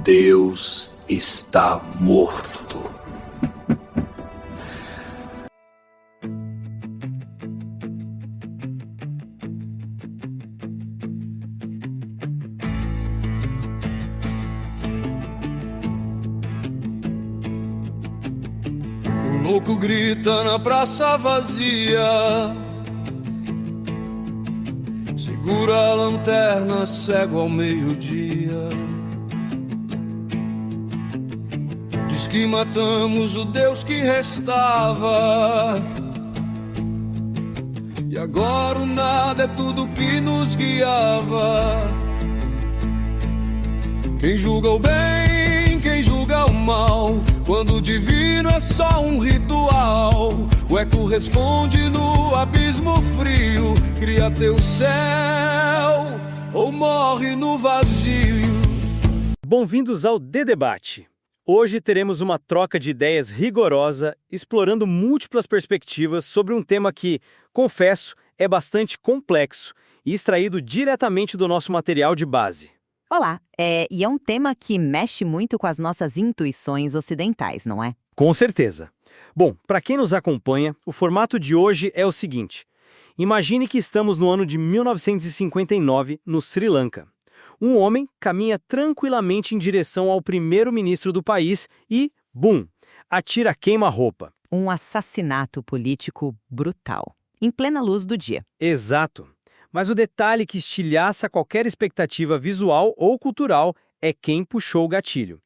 Deus está morto. O louco grita na praça vazia, segura a lanterna, cego ao meio-dia. Diz que matamos o Deus que restava, e agora o nada é tudo que nos guiava. Quem julga o bem, quem julga o mal, quando o divino é só um ritual. O eco responde no abismo frio, cria teu céu ou morre no vazio. Bem-vindos ao The Debate. Hoje teremos uma troca de ideias rigorosa, explorando múltiplas perspectivas sobre um tema que, confesso, é bastante complexo e extraído diretamente do nosso material de base. Olá, e é um tema que mexe muito com as nossas intuições ocidentais, não é? Com certeza. Bom, para quem nos acompanha, o formato de hoje é o seguinte. Imagine que estamos no ano de 1959, no Sri Lanka. Um homem caminha tranquilamente em direção ao primeiro-ministro do país e, bum, atira queima-roupa. Um assassinato político brutal, em plena luz do dia. Exato. Mas o detalhe que estilhaça qualquer expectativa visual ou cultural é quem puxou o gatilho.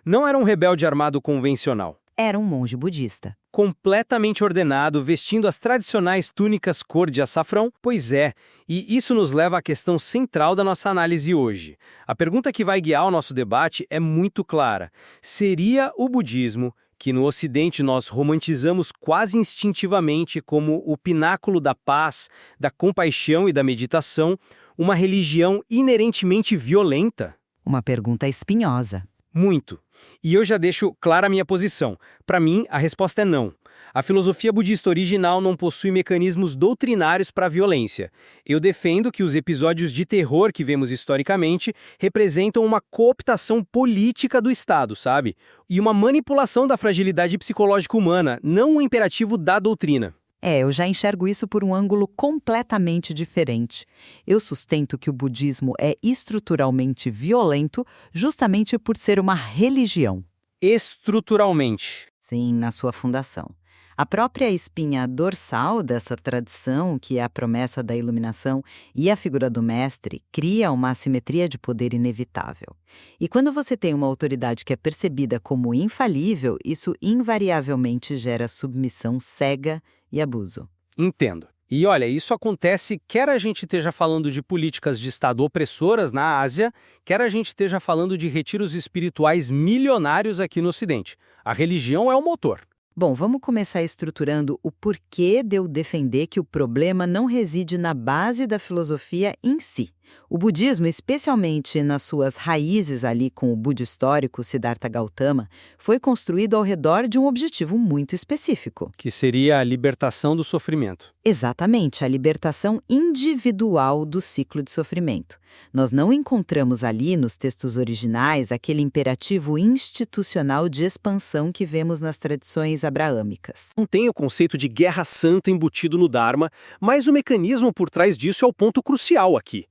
Não era um rebelde armado convencional. Era um monge budista. Completamente ordenado, vestindo as tradicionais túnicas cor de açafrão? Pois é, e isso nos leva à questão central da nossa análise hoje. A pergunta que vai guiar o nosso debate é muito clara. Seria o budismo, que no Ocidente nós romantizamos quase instintivamente como o pináculo da paz, da compaixão e da meditação, uma religião inerentemente violenta? Uma pergunta espinhosa. Muito. E eu já deixo clara a minha posição. Para mim, a resposta é não. A filosofia budista original não possui mecanismos doutrinários para a violência. Eu defendo que os episódios de terror que vemos historicamente representam uma cooptação política do Estado, sabe? E uma manipulação da fragilidade psicológica humana, não um imperativo da doutrina. Eu já enxergo isso por um ângulo completamente diferente. Eu sustento que o budismo é estruturalmente violento justamente por ser uma religião. Estruturalmente. Sim, na sua fundação. A própria espinha dorsal dessa tradição, que é a promessa da iluminação, e a figura do mestre, cria uma assimetria de poder inevitável. E quando você tem uma autoridade que é percebida como infalível, isso invariavelmente gera submissão cega e abuso. Entendo. E olha, isso acontece quer a gente esteja falando de políticas de Estado opressoras na Ásia, quer a gente esteja falando de retiros espirituais milionários aqui no Ocidente. A religião é o motor. Bom, vamos começar estruturando o porquê de eu defender que o problema não reside na base da filosofia em si. O budismo, especialmente nas suas raízes ali com o Buda histórico Siddhartha Gautama, foi construído ao redor de um objetivo muito específico. Que seria a libertação do sofrimento. Exatamente, a libertação individual do ciclo de sofrimento. Nós não encontramos ali, nos textos originais, aquele imperativo institucional de expansão que vemos nas tradições abraâmicas. Não tem o conceito de guerra santa embutido no Dharma, mas o mecanismo por trás disso é o ponto crucial aqui.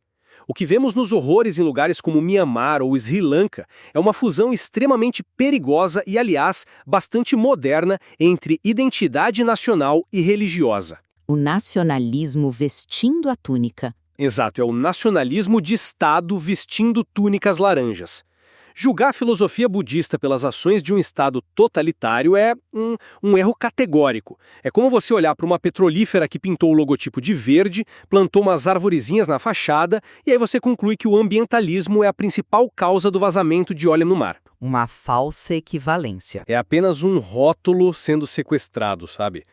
O que vemos nos horrores em lugares como Mianmar ou Sri Lanka é uma fusão extremamente perigosa e, aliás, bastante moderna entre identidade nacional e religiosa. O nacionalismo vestindo a túnica. Exato, é o nacionalismo de Estado vestindo túnicas laranjas. Julgar a filosofia budista pelas ações de um Estado totalitário é um erro categórico. É como você olhar para uma petrolífera que pintou o logotipo de verde, plantou umas arvorezinhas na fachada, e aí você conclui que o ambientalismo é a principal causa do vazamento de óleo no mar. Uma falsa equivalência. É apenas um rótulo sendo sequestrado, sabe?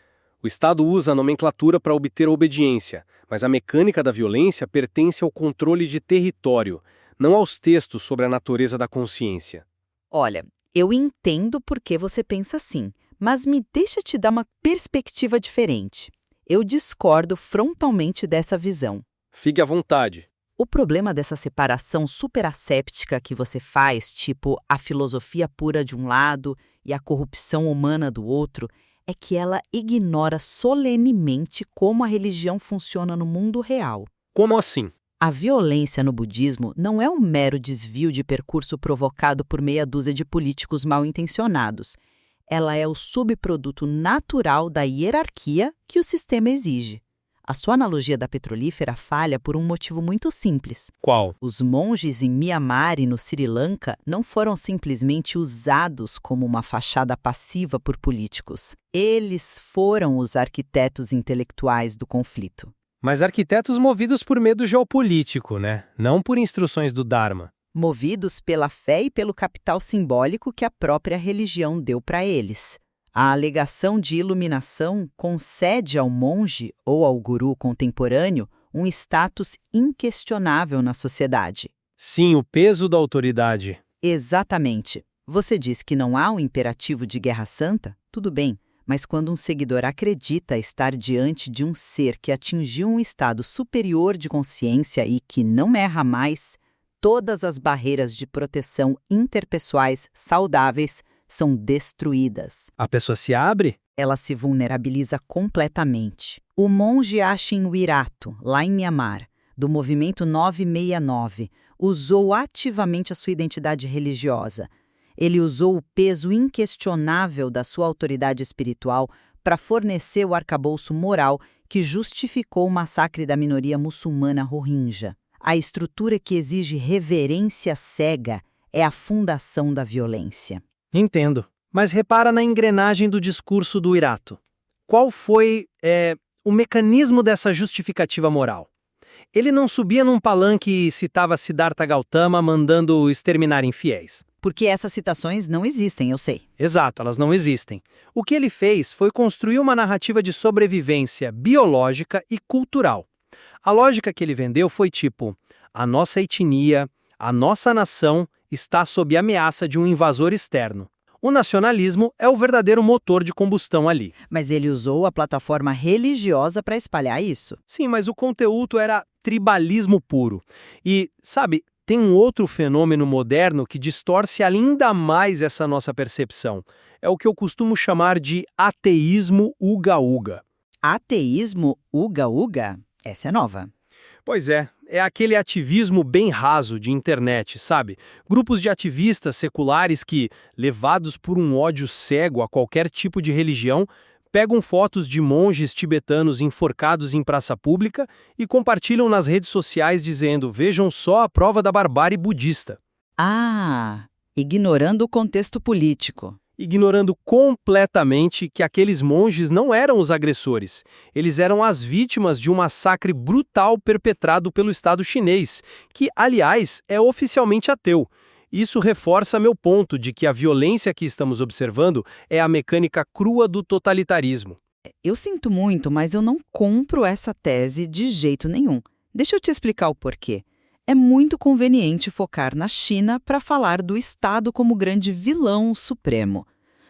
O Estado usa a nomenclatura para obter obediência, mas a mecânica da violência pertence ao controle de território, não aos textos sobre a natureza da consciência. Olha, eu entendo por que você pensa assim, mas me deixa te dar uma perspectiva diferente. Eu discordo frontalmente dessa visão. Fique à vontade. O problema dessa separação superasséptica que você faz, tipo a filosofia pura de um lado e a corrupção humana do outro, é que ela ignora solenemente como a religião funciona no mundo real. Como assim? A violência no budismo não é um mero desvio de percurso provocado por meia dúzia de políticos mal-intencionados. Ela é o subproduto natural da hierarquia que o sistema exige. A sua analogia da petrolífera falha por um motivo muito simples. Qual? Os monges em Mianmar e no Sri Lanka não foram simplesmente usados como uma fachada passiva por políticos. Eles foram os arquitetos intelectuais do conflito. Mas arquitetos movidos por medo geopolítico, né? Não por instruções do Dharma. Movidos pela fé e pelo capital simbólico que a própria religião deu para eles. A alegação de iluminação concede ao monge ou ao guru contemporâneo um status inquestionável na sociedade. Sim, o peso da autoridade. Exatamente. Você diz que não há um imperativo de guerra santa? Tudo bem, mas quando um seguidor acredita estar diante de um ser que atingiu um estado superior de consciência e que não erra mais, todas as barreiras de proteção interpessoais saudáveis são destruídas. A pessoa se abre? Ela se vulnerabiliza completamente. O monge Ashin Wirato, lá em Mianmar, do movimento 969, usou ativamente a sua identidade religiosa. Ele usou o peso inquestionável da sua autoridade espiritual para fornecer o arcabouço moral que justificou o massacre da minoria muçulmana Rohingya. A estrutura que exige reverência cega é a fundação da violência. Entendo. Mas repara na engrenagem do discurso do Wirato. Qual foi o mecanismo dessa justificativa moral? Ele não subia num palanque e citava Siddhartha Gautama mandando exterminar infiéis. Porque essas citações não existem, eu sei. Exato, elas não existem. O que ele fez foi construir uma narrativa de sobrevivência biológica e cultural. A lógica que ele vendeu foi tipo: a nossa etnia, a nossa nação está sob ameaça de um invasor externo. O nacionalismo é o verdadeiro motor de combustão ali. Mas ele usou a plataforma religiosa para espalhar isso. Sim, mas o conteúdo era tribalismo puro. E, sabe, tem um outro fenômeno moderno que distorce ainda mais essa nossa percepção. É o que eu costumo chamar de ateísmo uga-uga. Ateísmo uga-uga? Essa é nova. Pois é aquele ativismo bem raso de internet, sabe? Grupos de ativistas seculares que, levados por um ódio cego a qualquer tipo de religião, pegam fotos de monges tibetanos enforcados em praça pública e compartilham nas redes sociais dizendo: vejam só a prova da barbárie budista. Ah, ignorando o contexto político. Ignorando completamente que aqueles monges não eram os agressores. Eles eram as vítimas de um massacre brutal perpetrado pelo Estado chinês, que, aliás, é oficialmente ateu. Isso reforça meu ponto de que a violência que estamos observando é a mecânica crua do totalitarismo. Eu sinto muito, mas eu não compro essa tese de jeito nenhum. Deixa eu te explicar o porquê. É muito conveniente focar na China para falar do Estado como grande vilão supremo.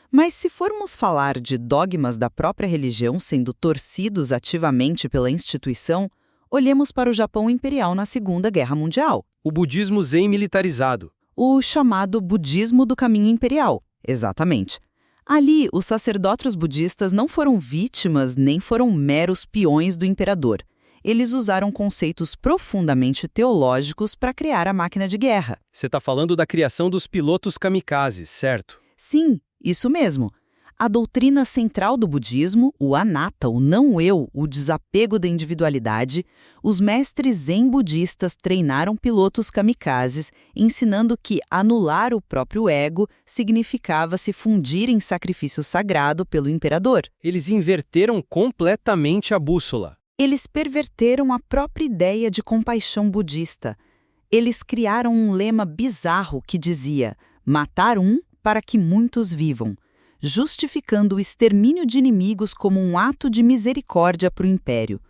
Mas se formos falar de dogmas da própria religião sendo torcidos ativamente pela instituição, olhemos para o Japão imperial na Segunda Guerra Mundial. O budismo zen militarizado. O chamado budismo do caminho imperial. Exatamente. Ali, os sacerdotes budistas não foram vítimas nem foram meros peões do imperador. Eles usaram conceitos profundamente teológicos para criar a máquina de guerra. Você está falando da criação dos pilotos kamikazes, certo? Sim, isso mesmo. A doutrina central do budismo, o anatta, o não-eu, o desapego da individualidade, os mestres zen budistas treinaram pilotos kamikazes, ensinando que anular o próprio ego significava se fundir em sacrifício sagrado pelo imperador. Eles inverteram completamente a bússola. Eles perverteram a própria ideia de compaixão budista. Eles criaram um lema bizarro que dizia: matar um para que muitos vivam, justificando o extermínio de inimigos como um ato de misericórdia para o império.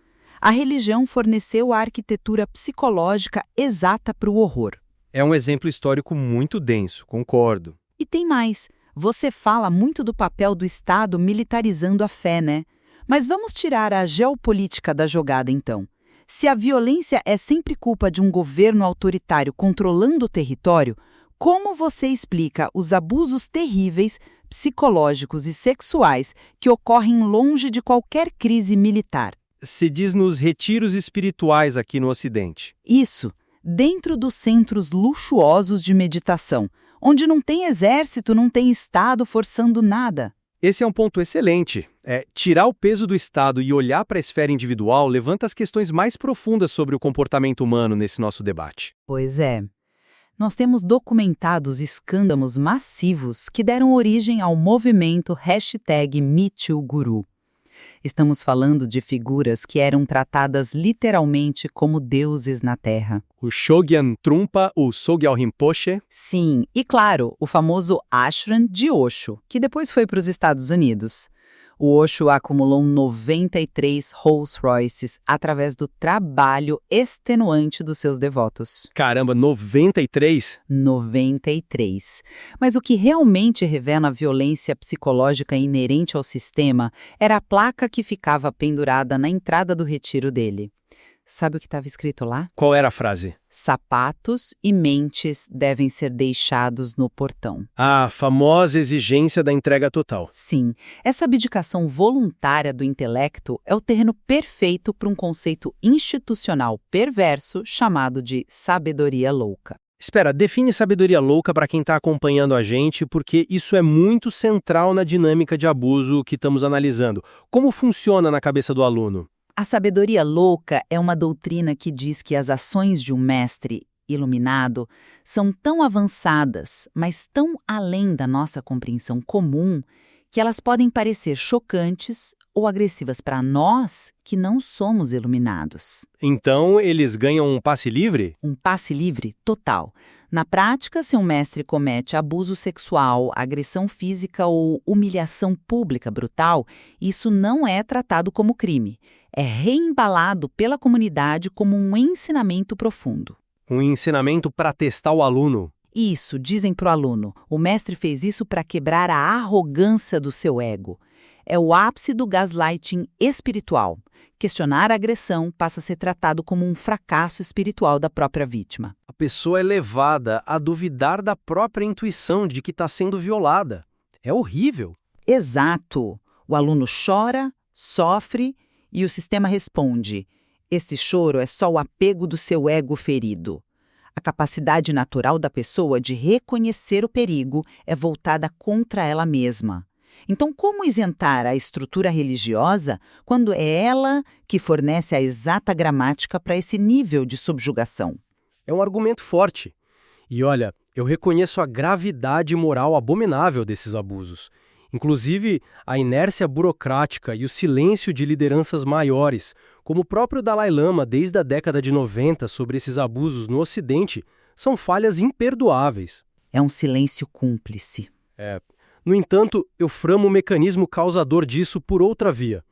A religião forneceu a arquitetura psicológica exata para o horror. É um exemplo histórico muito denso, concordo. E tem mais. Você fala muito do papel do Estado militarizando a fé, né? Mas vamos tirar a geopolítica da jogada, então. Se a violência é sempre culpa de um governo autoritário controlando o território, como você explica os abusos terríveis, psicológicos e sexuais que ocorrem longe de qualquer crise militar? Se diz nos retiros espirituais aqui no Ocidente. Isso, dentro dos centros luxuosos de meditação, onde não tem exército, não tem Estado forçando nada. Esse é um ponto excelente. Tirar o peso do Estado e olhar para a esfera individual levanta as questões mais profundas sobre o comportamento humano nesse nosso debate. Pois é. Nós temos documentados escândalos massivos que deram origem ao movimento #MeTooGuru. Estamos falando de figuras que eram tratadas literalmente como deuses na Terra. O Shogyan Trungpa, o Sogyal Rinpoche. Sim, e claro, o famoso ashram de Osho, que depois foi para os Estados Unidos. O Osho acumulou 93 Rolls Royces através do trabalho extenuante dos seus devotos. Caramba, 93? 93. Mas o que realmente revela a violência psicológica inerente ao sistema era a placa que ficava pendurada na entrada do retiro dele. Sabe o que estava escrito lá? Qual era a frase? Sapatos e mentes devem ser deixados no portão. A famosa exigência da entrega total. Sim, essa abdicação voluntária do intelecto é o terreno perfeito para um conceito institucional perverso chamado de sabedoria louca. Espera, define sabedoria louca para quem está acompanhando a gente, porque isso é muito central na dinâmica de abuso que estamos analisando. Como funciona na cabeça do aluno? A sabedoria louca é uma doutrina que diz que as ações de um mestre iluminado são tão avançadas, mas tão além da nossa compreensão comum, que elas podem parecer chocantes ou agressivas para nós que não somos iluminados. Então, eles ganham um passe livre? Um passe livre total. Na prática, se um mestre comete abuso sexual, agressão física ou humilhação pública brutal, isso não é tratado como crime. É reembalado pela comunidade como um ensinamento profundo. Um ensinamento para testar o aluno. Isso, dizem para o aluno. O mestre fez isso para quebrar a arrogância do seu ego. É o ápice do gaslighting espiritual. Questionar a agressão passa a ser tratado como um fracasso espiritual da própria vítima. A pessoa é levada a duvidar da própria intuição de que está sendo violada. É horrível. Exato. O aluno chora, sofre e o sistema responde. Esse choro é só o apego do seu ego ferido. A capacidade natural da pessoa de reconhecer o perigo é voltada contra ela mesma. Então, como isentar a estrutura religiosa quando é ela que fornece a exata gramática para esse nível de subjugação? É um argumento forte. E olha, eu reconheço a gravidade moral abominável desses abusos. Inclusive, a inércia burocrática e o silêncio de lideranças maiores, como o próprio Dalai Lama desde a década de 90 sobre esses abusos no Ocidente, são falhas imperdoáveis. É um silêncio cúmplice. No entanto, eu framo o mecanismo causador disso por outra via.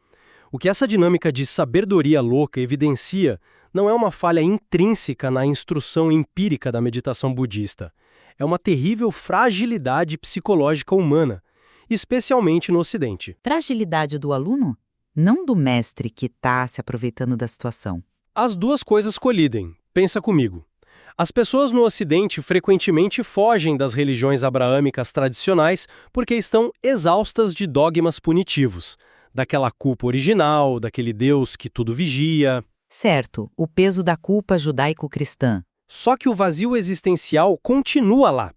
O que essa dinâmica de sabedoria louca evidencia não é uma falha intrínseca na instrução empírica da meditação budista. É uma terrível fragilidade psicológica humana, especialmente no Ocidente. Fragilidade do aluno? Não do mestre que está se aproveitando da situação. As duas coisas colidem. Pensa comigo. As pessoas no Ocidente frequentemente fogem das religiões abraâmicas tradicionais porque estão exaustas de dogmas punitivos, daquela culpa original, daquele Deus que tudo vigia. Certo, o peso da culpa judaico-cristã. Só que o vazio existencial continua lá.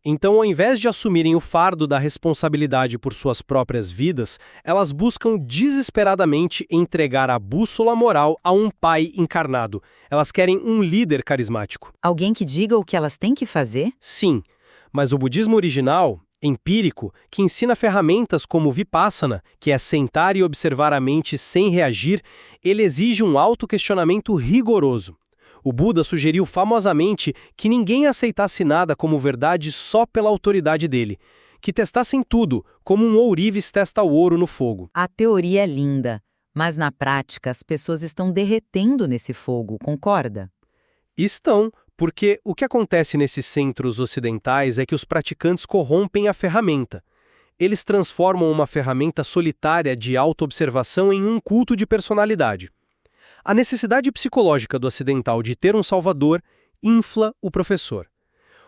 Então, ao invés de assumirem o fardo da responsabilidade por suas próprias vidas, elas buscam desesperadamente entregar a bússola moral a um pai encarnado. Elas querem um líder carismático. Alguém que diga o que elas têm que fazer? Sim, mas o budismo original, empírico, que ensina ferramentas como Vipassana, que é sentar e observar a mente sem reagir, ele exige um autoquestionamento rigoroso. O Buda sugeriu famosamente que ninguém aceitasse nada como verdade só pela autoridade dele, que testassem tudo, como um ourives testa o ouro no fogo. A teoria é linda, mas na prática as pessoas estão derretendo nesse fogo, concorda? Estão, porque o que acontece nesses centros ocidentais é que os praticantes corrompem a ferramenta. Eles transformam uma ferramenta solitária de autoobservação em um culto de personalidade. A necessidade psicológica do ocidental de ter um salvador infla o professor.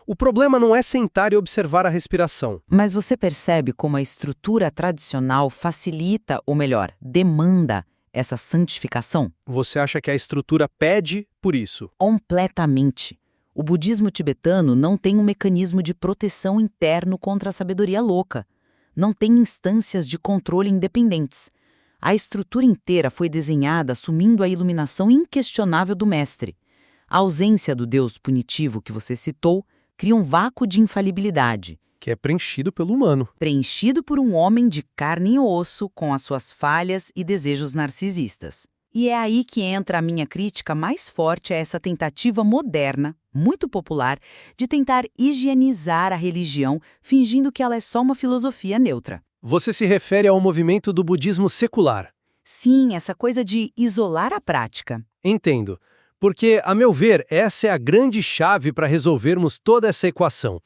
O problema não é sentar e observar a respiração. Mas você percebe como a estrutura tradicional facilita, ou melhor, demanda essa santificação? Você acha que a estrutura pede por isso? Completamente. O budismo tibetano não tem um mecanismo de proteção interno contra a sabedoria louca. Não tem instâncias de controle independentes. A estrutura inteira foi desenhada assumindo a iluminação inquestionável do mestre. A ausência do Deus punitivo que você citou cria um vácuo de infalibilidade. Que é preenchido pelo humano. Preenchido por um homem de carne e osso com as suas falhas e desejos narcisistas. E é aí que entra a minha crítica mais forte a essa tentativa moderna, muito popular, de tentar higienizar a religião, fingindo que ela é só uma filosofia neutra. Você se refere ao movimento do budismo secular. Sim, essa coisa de isolar a prática. Entendo. Porque, a meu ver, essa é a grande chave para resolvermos toda essa equação.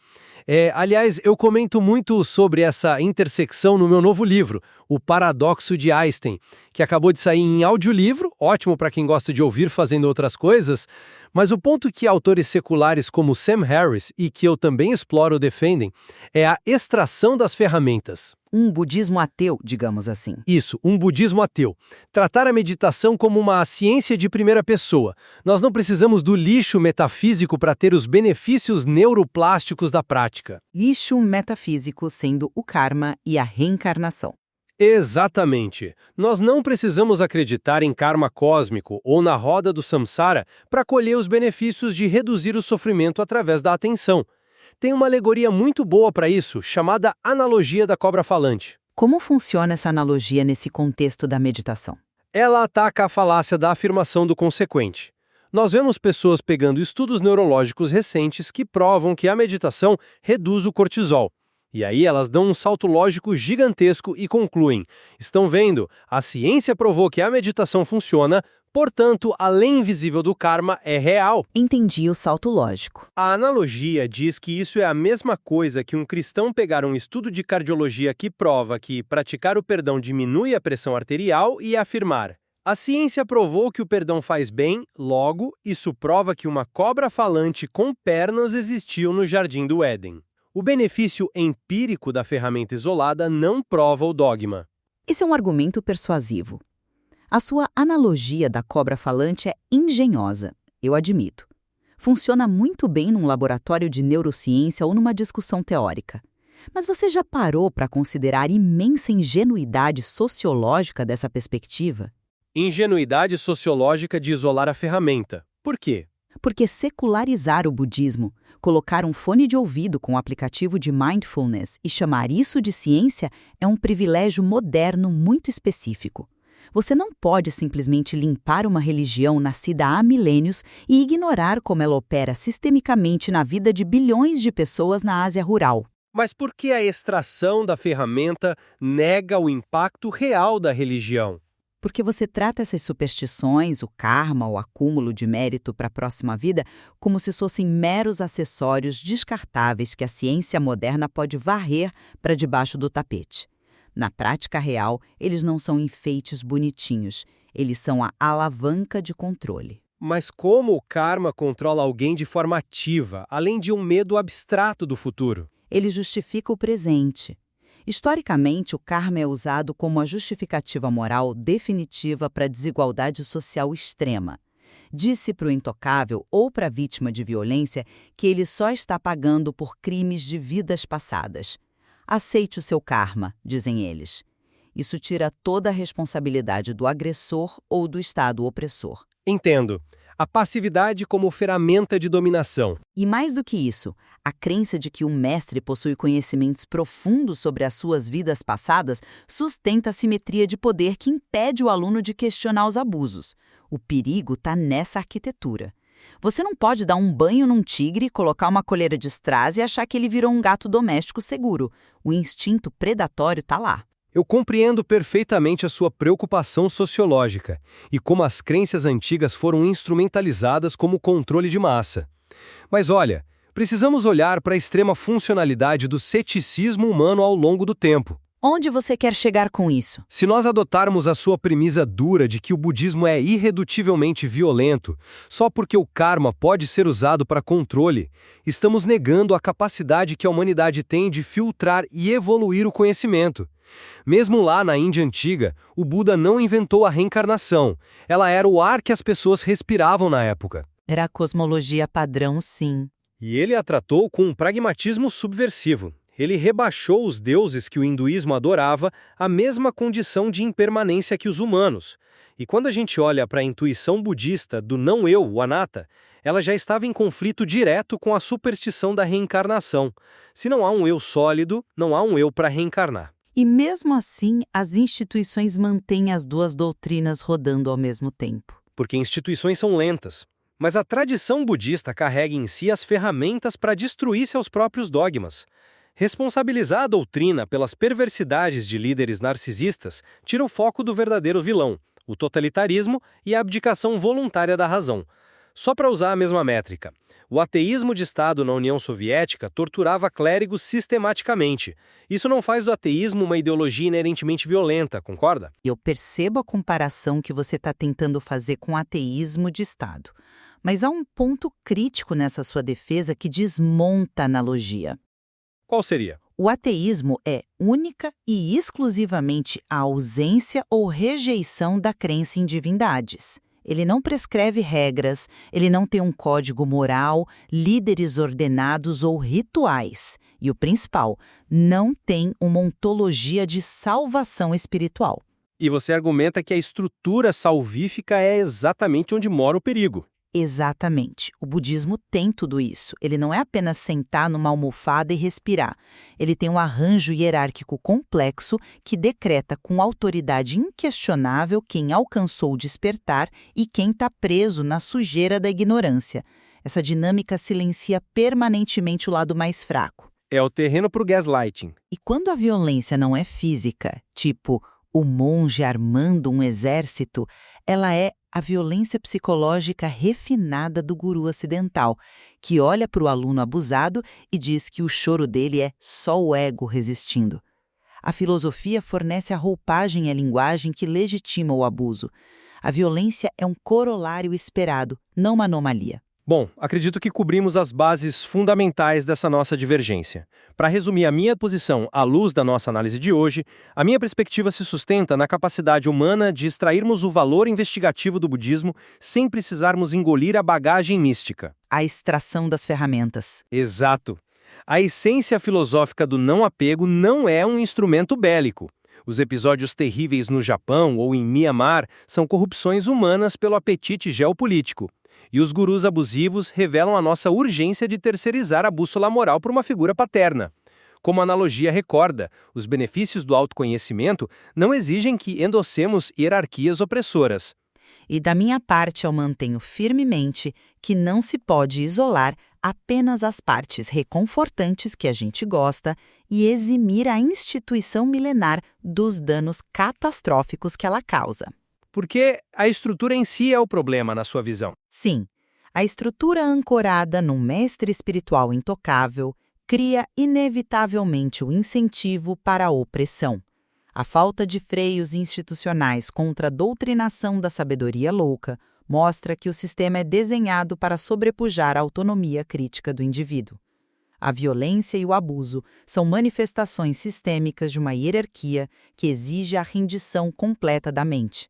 Aliás, eu comento muito sobre essa intersecção no meu novo livro, O Paradoxo de Einstein, que acabou de sair em audiolivro, ótimo para quem gosta de ouvir fazendo outras coisas, mas o ponto que autores seculares como Sam Harris e que eu também exploro defendem é a extração das ferramentas. Um budismo ateu, digamos assim. Isso, um budismo ateu. Tratar a meditação como uma ciência de primeira pessoa. Nós não precisamos do lixo metafísico para ter os benefícios neuroplásticos da prática. Lixo metafísico sendo o karma e a reencarnação. Exatamente. Nós não precisamos acreditar em karma cósmico ou na roda do samsara para colher os benefícios de reduzir o sofrimento através da atenção. Tem uma alegoria muito boa para isso, chamada analogia da cobra falante. Como funciona essa analogia nesse contexto da meditação? Ela ataca a falácia da afirmação do consequente. Nós vemos pessoas pegando estudos neurológicos recentes que provam que a meditação reduz o cortisol. E aí elas dão um salto lógico gigantesco e concluem: estão vendo, a ciência provou que a meditação funciona, portanto, a lei invisível do karma é real. Entendi o salto lógico. A analogia diz que isso é a mesma coisa que um cristão pegar um estudo de cardiologia que prova que praticar o perdão diminui a pressão arterial e afirmar: a ciência provou que o perdão faz bem, logo, isso prova que uma cobra falante com pernas existiu no Jardim do Éden. O benefício empírico da ferramenta isolada não prova o dogma. Esse é um argumento persuasivo. A sua analogia da cobra falante é engenhosa, eu admito. Funciona muito bem num laboratório de neurociência ou numa discussão teórica. Mas você já parou para considerar a imensa ingenuidade sociológica dessa perspectiva? Ingenuidade sociológica de isolar a ferramenta. Por quê? Porque secularizar o budismo, colocar um fone de ouvido com um aplicativo de mindfulness e chamar isso de ciência é um privilégio moderno muito específico. Você não pode simplesmente limpar uma religião nascida há milênios e ignorar como ela opera sistemicamente na vida de bilhões de pessoas na Ásia rural. Mas por que a extração da ferramenta nega o impacto real da religião? Porque você trata essas superstições, o karma, o acúmulo de mérito para a próxima vida, como se fossem meros acessórios descartáveis que a ciência moderna pode varrer para debaixo do tapete. Na prática real, eles não são enfeites bonitinhos, eles são a alavanca de controle. Mas como o karma controla alguém de forma ativa, além de um medo abstrato do futuro? Ele justifica o presente. Historicamente, o karma é usado como a justificativa moral definitiva para a desigualdade social extrema. Disse para o intocável ou para a vítima de violência que ele só está pagando por crimes de vidas passadas. Aceite o seu karma, dizem eles. Isso tira toda a responsabilidade do agressor ou do Estado opressor. Entendo. A passividade como ferramenta de dominação. E mais do que isso, a crença de que o mestre possui conhecimentos profundos sobre as suas vidas passadas sustenta a simetria de poder que impede o aluno de questionar os abusos. O perigo está nessa arquitetura. Você não pode dar um banho num tigre, colocar uma coleira de strass e achar que ele virou um gato doméstico seguro. O instinto predatório está lá. Eu compreendo perfeitamente a sua preocupação sociológica e como as crenças antigas foram instrumentalizadas como controle de massa. Mas olha, precisamos olhar para a extrema funcionalidade do ceticismo humano ao longo do tempo. Onde você quer chegar com isso? Se nós adotarmos a sua premissa dura de que o budismo é irredutivelmente violento, só porque o karma pode ser usado para controle, estamos negando a capacidade que a humanidade tem de filtrar e evoluir o conhecimento. Mesmo lá na Índia antiga, o Buda não inventou a reencarnação. Ela era o ar que as pessoas respiravam na época. Era a cosmologia padrão, sim. E ele a tratou com um pragmatismo subversivo. Ele rebaixou os deuses que o hinduísmo adorava à mesma condição de impermanência que os humanos. E quando a gente olha para a intuição budista do não-eu, o anatta, ela já estava em conflito direto com a superstição da reencarnação. Se não há um eu sólido, não há um eu para reencarnar. E mesmo assim, as instituições mantêm as duas doutrinas rodando ao mesmo tempo. Porque instituições são lentas. Mas a tradição budista carrega em si as ferramentas para destruir seus próprios dogmas. Responsabilizar a doutrina pelas perversidades de líderes narcisistas tira o foco do verdadeiro vilão, o totalitarismo e a abdicação voluntária da razão. Só para usar a mesma métrica, o ateísmo de Estado na União Soviética torturava clérigos sistematicamente. Isso não faz do ateísmo uma ideologia inerentemente violenta, concorda? Eu percebo a comparação que você está tentando fazer com o ateísmo de Estado. Mas há um ponto crítico nessa sua defesa que desmonta a analogia. Qual seria? O ateísmo é única e exclusivamente a ausência ou rejeição da crença em divindades. Ele não prescreve regras, ele não tem um código moral, líderes ordenados ou rituais. E o principal, não tem uma ontologia de salvação espiritual. E você argumenta que a estrutura salvífica é exatamente onde mora o perigo. Exatamente. O budismo tem tudo isso. Ele não é apenas sentar numa almofada e respirar. Ele tem um arranjo hierárquico complexo que decreta com autoridade inquestionável quem alcançou o despertar e quem está preso na sujeira da ignorância. Essa dinâmica silencia permanentemente o lado mais fraco. É o terreno para o gaslighting. E quando a violência não é física, tipo o monge armando um exército, ela é a violência psicológica refinada do guru ocidental, que olha para o aluno abusado e diz que o choro dele é só o ego resistindo. A filosofia fornece a roupagem e a linguagem que legitima o abuso. A violência é um corolário esperado, não uma anomalia. Bom, acredito que cobrimos as bases fundamentais dessa nossa divergência. Para resumir a minha posição à luz da nossa análise de hoje, a minha perspectiva se sustenta na capacidade humana de extrairmos o valor investigativo do budismo sem precisarmos engolir a bagagem mística. A extração das ferramentas. Exato. A essência filosófica do não-apego não é um instrumento bélico. Os episódios terríveis no Japão ou em Mianmar são corrupções humanas pelo apetite geopolítico. E os gurus abusivos revelam a nossa urgência de terceirizar a bússola moral por uma figura paterna. Como a analogia recorda, os benefícios do autoconhecimento não exigem que endossemos hierarquias opressoras. E da minha parte eu mantenho firmemente que não se pode isolar apenas as partes reconfortantes que a gente gosta e eximir a instituição milenar dos danos catastróficos que ela causa. Porque a estrutura em si é o problema, na sua visão. Sim, a estrutura ancorada num mestre espiritual intocável cria inevitavelmente o incentivo para a opressão. A falta de freios institucionais contra a doutrinação da sabedoria louca mostra que o sistema é desenhado para sobrepujar a autonomia crítica do indivíduo. A violência e o abuso são manifestações sistêmicas de uma hierarquia que exige a rendição completa da mente.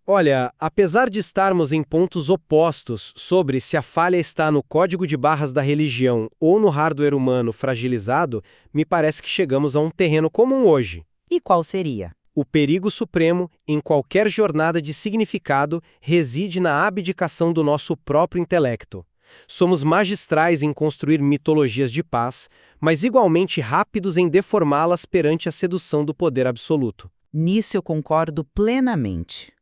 Olha, apesar de estarmos em pontos opostos sobre se a falha está no código de barras da religião ou no hardware humano fragilizado, me parece que chegamos a um terreno comum hoje. E qual seria? O perigo supremo, em qualquer jornada de significado, reside na abdicação do nosso próprio intelecto. Somos magistrais em construir mitologias de paz, mas igualmente rápidos em deformá-las perante a sedução do poder absoluto. Nisso eu concordo plenamente.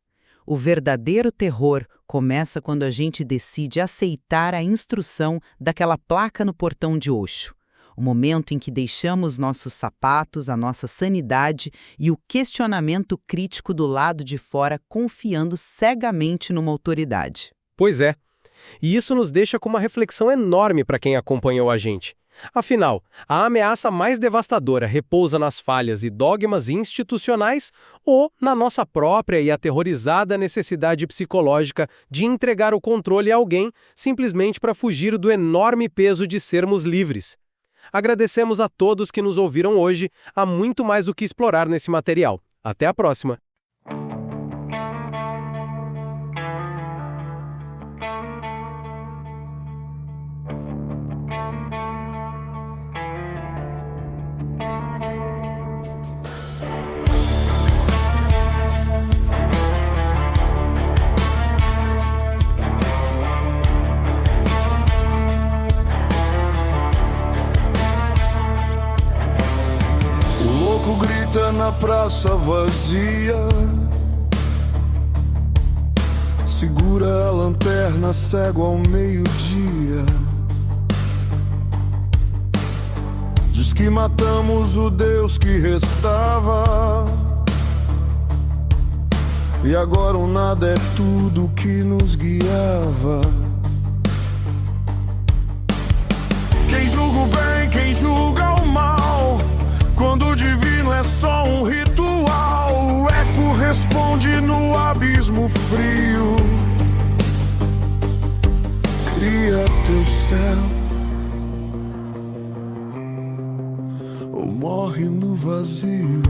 O verdadeiro terror começa quando a gente decide aceitar a instrução daquela placa no portão de Osho. O momento em que deixamos nossos sapatos, a nossa sanidade e o questionamento crítico do lado de fora confiando cegamente numa autoridade. Pois é. E isso nos deixa com uma reflexão enorme para quem acompanhou a gente. Afinal, a ameaça mais devastadora repousa nas falhas e dogmas institucionais ou na nossa própria e aterrorizada necessidade psicológica de entregar o controle a alguém simplesmente para fugir do enorme peso de sermos livres? Agradecemos a todos que nos ouviram hoje. Há muito mais o que explorar nesse material. Até a próxima! Grita na praça vazia, segura a lanterna cego ao meio-dia. Diz que matamos o Deus que restava, e agora o nada é tudo que nos guiava. Quem julga o bem, quem julga o mal, quando o divino é só um ritual, o eco responde no abismo frio. Cria teu céu ou morre no vazio.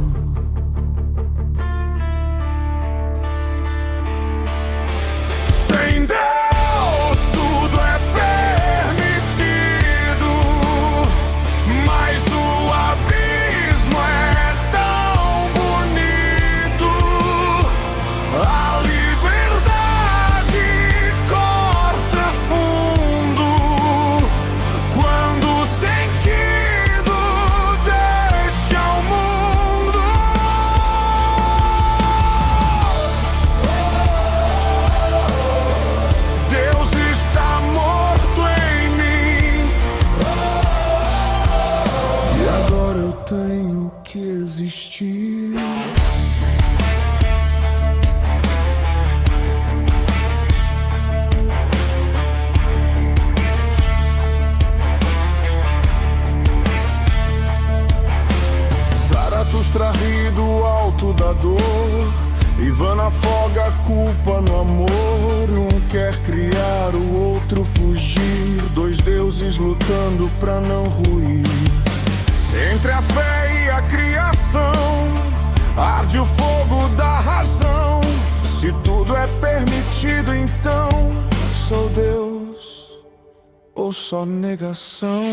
Sem Deus tudo é permitido, mas o abismo é tão bonito. A liberdade corta fundo quando o sentido deixa o mundo. Deus está morto em mim, e agora eu tenho que existir. Zaratustra ri do alto da dor, Ivana afoga a culpa no amor. Um quer criar, o outro fugir, dois deuses lutando pra não ruir. Entre a fé e a criação arde o fogo da razão. Se tudo é permitido, então sou Deus ou só negação?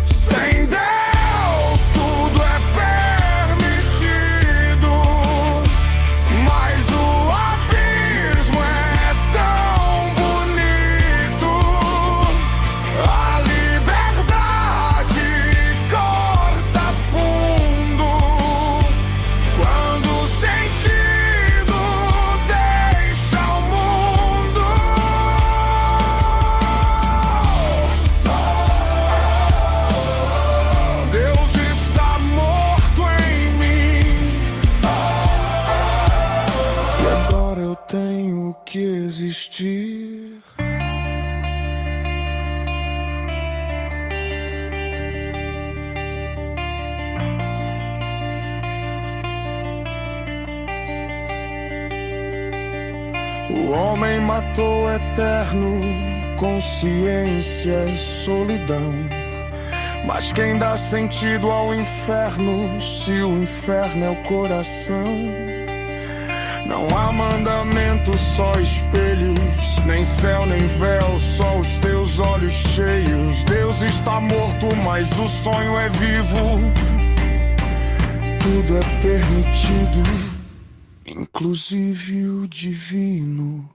Sem Deus tudo é permitido, mas o abismo é tão bonito. A liberdade corta fundo quando o sentido deixa o mundo. Deus está morto em mim, e agora eu tenho que existir. O homem matou o eterno, consciência e solidão. Mas quem dá sentido ao inferno, se o inferno é o coração? Não há mandamento, só espelhos, nem céu, nem véu, só os teus olhos cheios. Deus está morto, mas o sonho é vivo. Tudo é permitido, inclusive o divino.